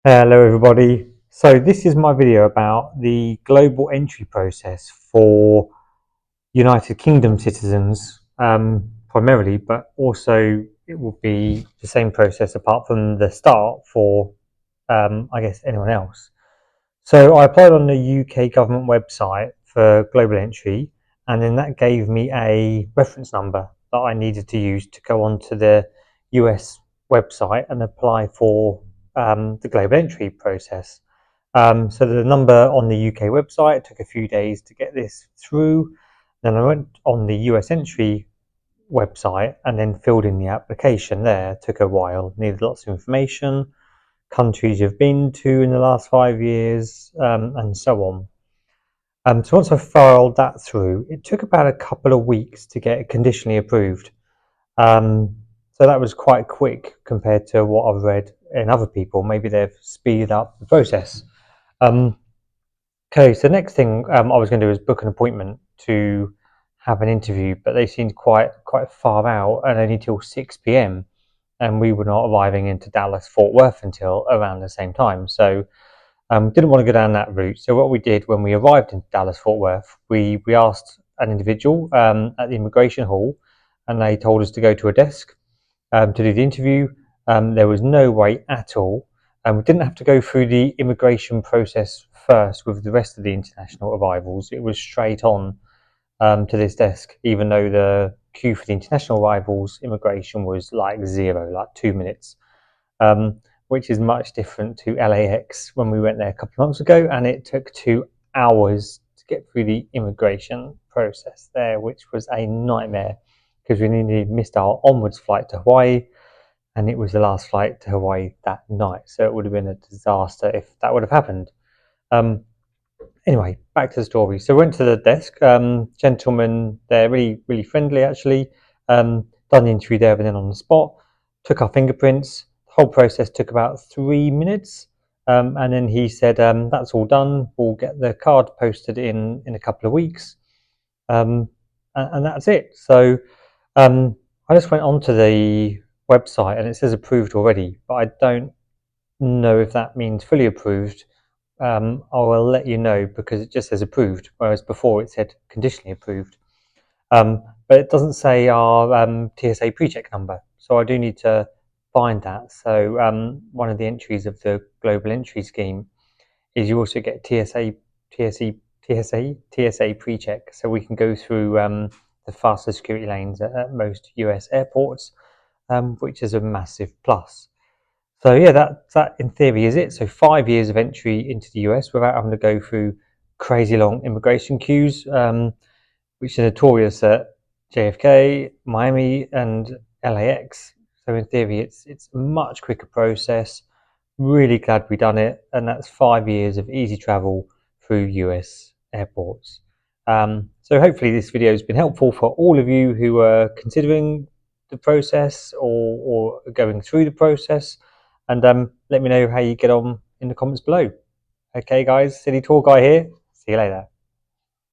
Hello everybody. So this is my video about the global entry process for United Kingdom citizens primarily, but also it will be the same process apart from the start for I guess anyone else. So I applied on the UK government website for global entry, and then that gave me a reference number that I needed to use to go onto the US website and apply for the global entry process. So the number on the UK website took a few days to get this through. Then I went on the US entry website and then filled in the application there. It took a while, needed lots of information, countries you've been to in the last 5 years, and so on. So once I filed that through, it took about a couple of weeks to get it conditionally approved. So that was quite quick compared to what I've read in other people. Maybe they've speeded up the process. Okay, so the next thing I was going to do is book an appointment to have an interview, but they seemed quite far out and only till 6 p.m. and we were not arriving into Dallas Fort Worth until around the same time. So didn't want to go down that route. So what we did when we arrived in Dallas Fort Worth, we asked an individual at the immigration hall, and they told us to go to a desk to do the interview. There was no wait at all. We didn't have to go through the immigration process first with the rest of the international arrivals. It was straight on to this desk, even though the queue for the international arrivals immigration was like 0, like 2 minutes, which is much different to LAX when we went there a couple of months ago, and it took 2 hours to get through the immigration process there, which was a nightmare because we nearly missed our onwards flight to Hawaii, and it was the last flight to Hawaii that night, so it would have been a disaster if that would have happened. Anyway, back to the story. So went to the desk. Gentlemen, they're really friendly actually. Done the interview there and then on the spot. Took our fingerprints. The whole process took about 3 minutes. And then he said, that's all done. We'll get the card posted in a couple of weeks. And that's it. So I just went onto the website and it says approved already, but I don't know if that means fully approved. I will let you know because it just says approved, whereas before it said conditionally approved. But it doesn't say our TSA pre-check number, so I do need to find that. So one of the entries of the global entry scheme is you also get TSA pre-check, so we can go through the faster security lanes at most US airports, which is a massive plus. So yeah, that in theory is it. So 5 years of entry into the US without having to go through crazy long immigration queues, which are notorious at JFK, Miami, and LAX. So in theory, it's a much quicker process. Really glad we done it, and that's 5 years of easy travel through US airports. So hopefully this video has been helpful for all of you who are considering the process or going through the process. And let me know how you get on in the comments below. Okay, guys, City Tour Guy here. See you later.